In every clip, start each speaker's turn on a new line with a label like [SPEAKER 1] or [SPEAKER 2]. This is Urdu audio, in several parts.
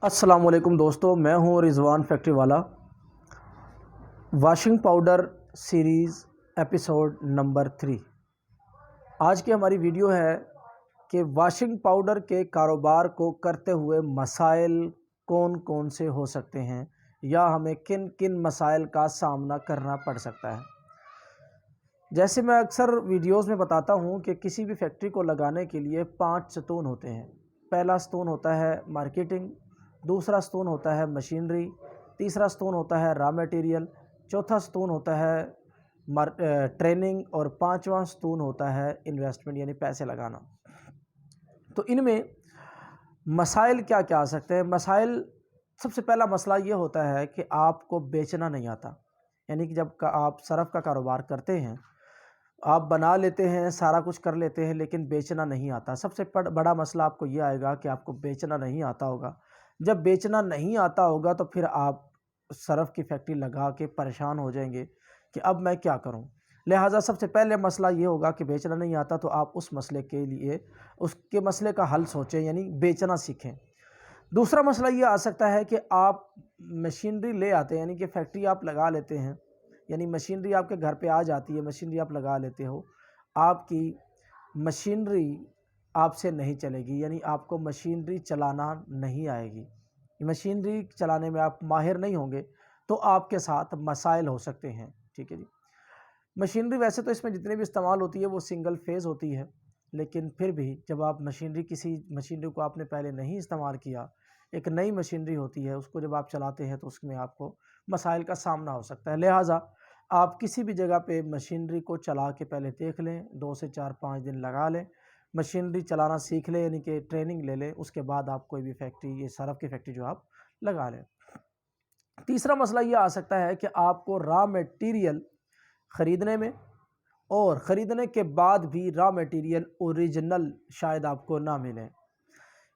[SPEAKER 1] السلام علیکم دوستو، میں ہوں رضوان فیکٹری والا۔ Washing powder series episode number 3۔ آج کی ہماری ویڈیو ہے کہ واشنگ پاؤڈر کے کاروبار کو کرتے ہوئے مسائل کون کون سے ہو سکتے ہیں یا ہمیں کن کن مسائل کا سامنا کرنا پڑ سکتا ہے۔ جیسے میں اکثر ویڈیوز میں بتاتا ہوں کہ کسی بھی فیکٹری کو لگانے کے لیے 5 ستون ہوتے ہیں۔ پہلا ستون ہوتا ہے مارکیٹنگ، دوسرا ستون ہوتا ہے مشینری، تیسرا ستون ہوتا ہے را میٹیریل، چوتھا ستون ہوتا ہے ٹریننگ، اور پانچواں ستون ہوتا ہے انویسٹمنٹ یعنی پیسے لگانا۔ تو ان میں مسائل کیا کیا آ سکتے ہیں؟ مسائل، سب سے پہلا مسئلہ یہ ہوتا ہے کہ آپ کو بیچنا نہیں آتا، یعنی کہ جب آپ صرف کا کاروبار کرتے ہیں، آپ بنا لیتے ہیں، سارا کچھ کر لیتے ہیں، لیکن بیچنا نہیں آتا۔ سب سے بڑا مسئلہ آپ کو یہ آئے گا کہ آپ کو بیچنا نہیں آتا ہوگا۔ جب بیچنا نہیں آتا ہوگا تو پھر آپ صرف کی فیکٹری لگا کے پریشان ہو جائیں گے کہ اب میں کیا کروں۔ لہٰذا سب سے پہلے مسئلہ یہ ہوگا کہ بیچنا نہیں آتا، تو آپ اس مسئلے کے لیے اس کے مسئلے کا حل سوچیں، یعنی بیچنا سیکھیں۔ دوسرا مسئلہ یہ آ سکتا ہے کہ آپ مشینری لے آتے ہیں، یعنی کہ فیکٹری آپ لگا لیتے ہیں، یعنی مشینری آپ کے گھر پہ آ جاتی ہے، مشینری آپ لگا لیتے ہو، آپ کی مشینری آپ سے نہیں چلے گی، یعنی آپ کو مشینری چلانا نہیں آئے گی، مشینری چلانے میں آپ ماہر نہیں ہوں گے، تو آپ کے ساتھ مسائل ہو سکتے ہیں۔ ٹھیک ہے جی۔ مشینری ویسے تو اس میں جتنے بھی استعمال ہوتی ہے وہ سنگل فیز ہوتی ہے، لیکن پھر بھی جب آپ کسی مشینری کو آپ نے پہلے نہیں استعمال کیا، ایک نئی مشینری ہوتی ہے، اس کو جب آپ چلاتے ہیں تو اس میں آپ کو مسائل کا سامنا ہو سکتا ہے۔ لہٰذا آپ کسی بھی جگہ پہ مشینری کو چلا کے پہلے دیکھ لیں، 2 سے 4-5 دن لگا لیں، مشینری چلانا سیکھ لیں، یعنی کہ ٹریننگ لے لیں، اس کے بعد آپ کوئی بھی فیکٹری، یہ صرف کی فیکٹری جو آپ لگا لیں۔ تیسرا مسئلہ یہ آ سکتا ہے کہ آپ کو را میٹیریل خریدنے میں اور خریدنے کے بعد بھی را میٹیریل اوریجنل شاید آپ کو نہ ملے،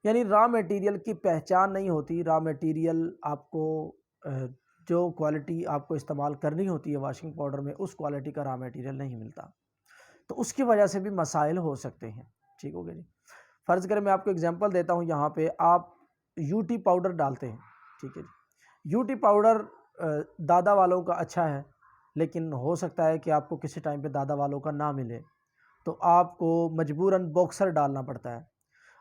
[SPEAKER 1] یعنی را میٹیریل کی پہچان نہیں ہوتی، را میٹیریل آپ کو جو کوالٹی آپ کو استعمال کرنی ہوتی ہے واشنگ پاؤڈر میں، اس کوالٹی کا را میٹیریل نہیں ملتا، تو اس کی وجہ سے بھی مسائل ہو سکتے ہیں۔ ٹھیک ہو گیا جی۔ فرض کریں میں آپ کو اگزامپل دیتا ہوں، یہاں پہ آپ یو ٹی پاؤڈر ڈالتے ہیں۔ ٹھیک ہے جی۔ یو ٹی پاؤڈر دادا والوں کا اچھا ہے، لیکن ہو سکتا ہے کہ آپ کو کسی ٹائم پہ دادا والوں کا نہ ملے، تو آپ کو مجبوراً باکسر ڈالنا پڑتا ہے۔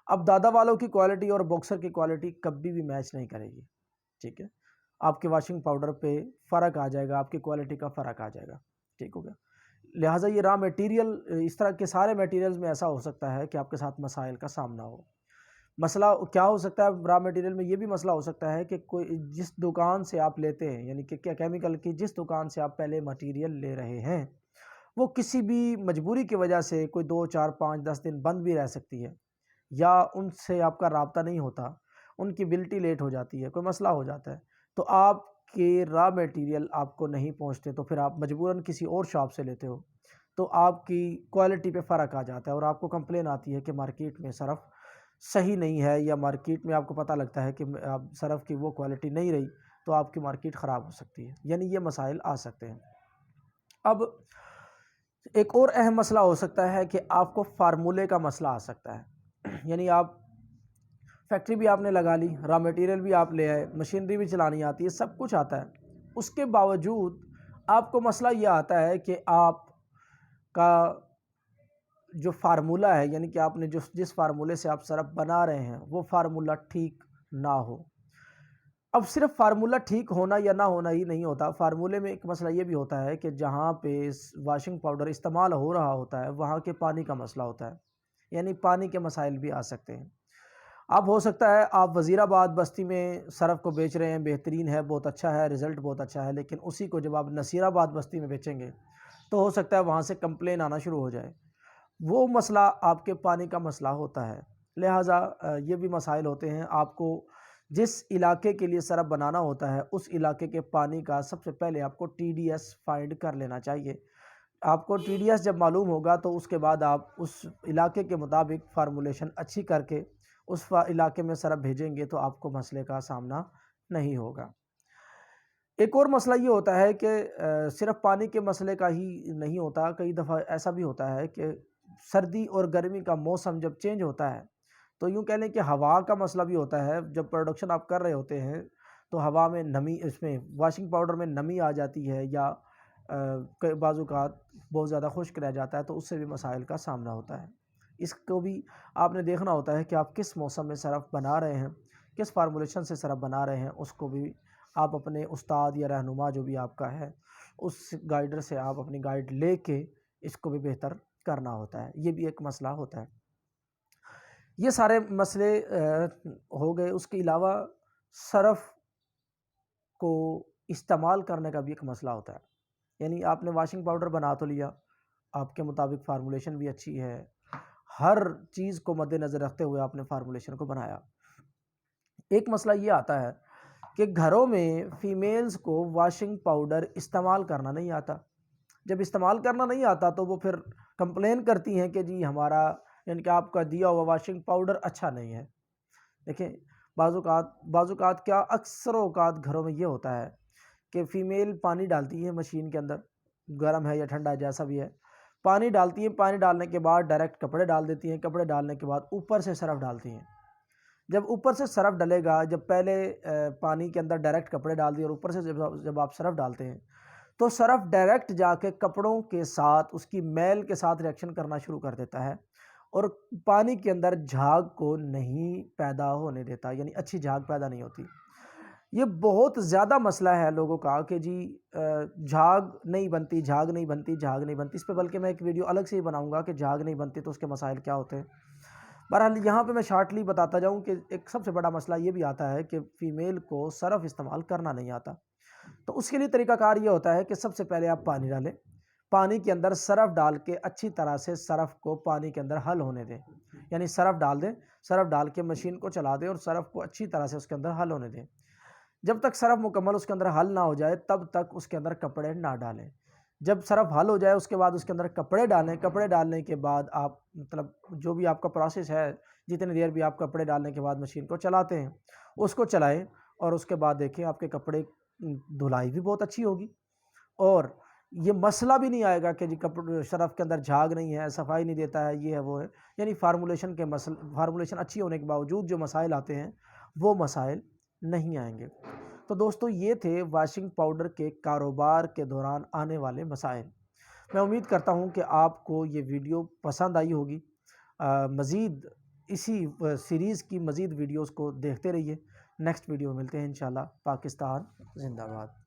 [SPEAKER 1] اب دادا والوں کی کوالٹی اور باکسر کی کوالٹی کبھی بھی میچ نہیں کرے گی۔ ٹھیک ہے۔ آپ کے واشنگ پاؤڈر پہ فرق آ جائے گا، آپ کی کوالٹی کا فرق آ جائے گا۔ ٹھیک ہو گیا۔ لہٰذا یہ را میٹیریل، اس طرح کے سارے میٹیریلز میں ایسا ہو سکتا ہے کہ آپ کے ساتھ مسائل کا سامنا ہو۔ مسئلہ کیا ہو سکتا ہے را میٹیریل میں؟ یہ بھی مسئلہ ہو سکتا ہے کہ کوئی جس دکان سے آپ لیتے ہیں، یعنی کہ کیمیکل کی جس دکان سے آپ پہلے مٹیریل لے رہے ہیں، وہ کسی بھی مجبوری کی وجہ سے کوئی 2 4 5 10 دن بند بھی رہ سکتی ہے، یا ان سے آپ کا رابطہ نہیں ہوتا، ان کی بلٹی لیٹ ہو جاتی ہے، کوئی مسئلہ ہو جاتا ہے، تو آپ کے را میٹیریل آپ کو نہیں پہنچتے، تو پھر آپ مجبوراً کسی اور شاپ سے لیتے ہو، تو آپ کی کوالٹی پہ فرق آ جاتا ہے، اور آپ کو کمپلین آتی ہے کہ مارکیٹ میں صرف صحیح نہیں ہے، یا مارکیٹ میں آپ کو پتہ لگتا ہے کہ اب صرف کی وہ کوالٹی نہیں رہی، تو آپ کی مارکیٹ خراب ہو سکتی ہے، یعنی یہ مسائل آ سکتے ہیں۔ اب ایک اور اہم مسئلہ ہو سکتا ہے کہ آپ کو فارمولے کا مسئلہ آ سکتا ہے، یعنی آپ فیکٹری بھی آپ نے لگا لی، را میٹیریل بھی آپ لے آئے، مشینری بھی چلانی آتی ہے، سب کچھ آتا ہے، اس کے باوجود آپ کو مسئلہ یہ آتا ہے کہ آپ کا جو فارمولہ ہے، یعنی کہ آپ نے جس فارمولے سے آپ صرف بنا رہے ہیں، وہ فارمولہ ٹھیک نہ ہو۔ اب صرف فارمولہ ٹھیک ہونا یا نہ ہونا ہی نہیں ہوتا، فارمولے میں ایک مسئلہ یہ بھی ہوتا ہے کہ جہاں پہ واشنگ پاؤڈر استعمال ہو رہا ہوتا ہے، وہاں کے پانی کا مسئلہ ہوتا ہے، یعنی پانی کے مسائل بھی آ سکتے ہیں۔ اب ہو سکتا ہے آپ وزیر آباد بستی میں صرف کو بیچ رہے ہیں، بہترین ہے، بہت اچھا ہے، رزلٹ بہت اچھا ہے، لیکن اسی کو جب آپ نصیر آباد بستی میں بیچیں گے تو ہو سکتا ہے وہاں سے کمپلین آنا شروع ہو جائے، وہ مسئلہ آپ کے پانی کا مسئلہ ہوتا ہے۔ لہٰذا یہ بھی مسائل ہوتے ہیں۔ آپ کو جس علاقے کے لیے صرف بنانا ہوتا ہے، اس علاقے کے پانی کا سب سے پہلے آپ کو ٹی ڈی ایس فائنڈ کر لینا چاہیے۔ آپ کو ٹی ڈی ایس جب معلوم ہوگا تو اس کے بعد آپ اس علاقے کے مطابق فارمولیشن اچھی کر کے اس علاقے میں صرف بھیجیں گے، تو آپ کو مسئلے کا سامنا نہیں ہوگا۔ ایک اور مسئلہ یہ ہوتا ہے کہ صرف پانی کے مسئلے کا ہی نہیں ہوتا، کئی دفعہ ایسا بھی ہوتا ہے کہ سردی اور گرمی کا موسم جب چینج ہوتا ہے تو یوں کہہ لیں کہ ہوا کا مسئلہ بھی ہوتا ہے، جب پروڈکشن آپ کر رہے ہوتے ہیں تو ہوا میں نمی، اس میں واشنگ پاؤڈر میں نمی آ جاتی ہے، یا بعض اوقات بہت زیادہ خشک رہ جاتا ہے، تو اس سے بھی مسائل کا سامنا ہوتا ہے۔ اس کو بھی آپ نے دیکھنا ہوتا ہے کہ آپ کس موسم میں سرف بنا رہے ہیں، کس فارمولیشن سے سرف بنا رہے ہیں، اس کو بھی آپ اپنے استاد یا رہنما جو بھی آپ کا ہے اس گائیڈر سے آپ اپنی گائیڈ لے کے اس کو بھی بہتر کرنا ہوتا ہے۔ یہ بھی ایک مسئلہ ہوتا ہے۔ یہ سارے مسئلے ہو گئے۔ اس کے علاوہ سرف کو استعمال کرنے کا بھی ایک مسئلہ ہوتا ہے، یعنی آپ نے واشنگ پاؤڈر بنا تو لیا، آپ کے مطابق فارمولیشن بھی اچھی ہے، ہر چیز کو مد نظر رکھتے ہوئے آپ نے فارمولیشن کو بنایا۔ ایک مسئلہ یہ آتا ہے کہ گھروں میں فیمیلز کو واشنگ پاؤڈر استعمال کرنا نہیں آتا۔ جب استعمال کرنا نہیں آتا تو وہ پھر کمپلین کرتی ہیں کہ جی ہمارا، یعنی کہ آپ کا دیا ہوا واشنگ پاؤڈر اچھا نہیں ہے۔ دیکھیں بعض اوقات کیا، اکثر اوقات گھروں میں یہ ہوتا ہے کہ فیمیل پانی ڈالتی ہے مشین کے اندر، گرم ہے یا ٹھنڈا جیسا بھی ہے، پانی ڈالتی ہیں، پانی ڈالنے کے بعد ڈائریکٹ کپڑے ڈال دیتی ہیں، کپڑے ڈالنے کے بعد اوپر سے سرف ڈالتی ہیں۔ جب اوپر سے سرف ڈلے گا، جب پہلے پانی کے اندر ڈائریکٹ کپڑے ڈال دیے اور اوپر سے جب آپ سرف ڈالتے ہیں تو سرف ڈائریکٹ جا کے کپڑوں کے ساتھ اس کی میل کے ساتھ ریئیکشن کرنا شروع کر دیتا ہے اور پانی کے اندر جھاگ کو نہیں پیدا ہونے دیتا، یعنی اچھی جھاگ پیدا نہیں ہوتی۔ یہ بہت زیادہ مسئلہ ہے لوگوں کا کہ جی جھاگ نہیں بنتی، جھاگ نہیں بنتی، جھاگ نہیں بنتی۔ اس پہ بلکہ میں ایک ویڈیو الگ سے ہی بناؤں گا کہ جھاگ نہیں بنتی تو اس کے مسائل کیا ہوتے ہیں۔ بہرحال یہاں پہ میں شارٹلی بتاتا جاؤں کہ ایک سب سے بڑا مسئلہ یہ بھی آتا ہے کہ فیمیل کو سرف استعمال کرنا نہیں آتا۔ تو اس کے لیے طریقہ کار یہ ہوتا ہے کہ سب سے پہلے آپ پانی ڈالیں، پانی کے اندر سرف ڈال کے اچھی طرح سے سرف کو پانی کے اندر حل ہونے دیں، یعنی سرف ڈال دیں، سرف ڈال کے مشین کو چلا دیں اور سرف کو اچھی طرح سے اس کے اندر حل ہونے دیں۔ جب تک سرف مکمل اس کے اندر حل نہ ہو جائے تب تک اس کے اندر کپڑے نہ ڈالیں۔ جب سرف حل ہو جائے اس کے بعد اس کے اندر کپڑے ڈالیں، کپڑے ڈالنے کے بعد آپ مطلب جو بھی آپ کا پروسیس ہے، جتنی دیر بھی آپ کپڑے ڈالنے کے بعد مشین کو چلاتے ہیں اس کو چلائیں، اور اس کے بعد دیکھیں آپ کے کپڑے دھلائی بھی بہت اچھی ہوگی، اور یہ مسئلہ بھی نہیں آئے گا کہ جی سرف کے اندر جھاگ نہیں ہے، صفائی نہیں دیتا ہے، یہ ہے وہ ہے، یعنی فارمولیشن اچھی ہونے کے باوجود جو مسائل آتے ہیں وہ مسائل نہیں آئیں گے۔ تو دوستو یہ تھے واشنگ پاؤڈر کے کاروبار کے دوران آنے والے مسائل۔ میں امید کرتا ہوں کہ آپ کو یہ ویڈیو پسند آئی ہوگی۔ مزید اسی سیریز کی مزید ویڈیوز کو دیکھتے رہیے۔ نیکسٹ ویڈیو ملتے ہیں انشاءاللہ۔ پاکستان زندہ باد۔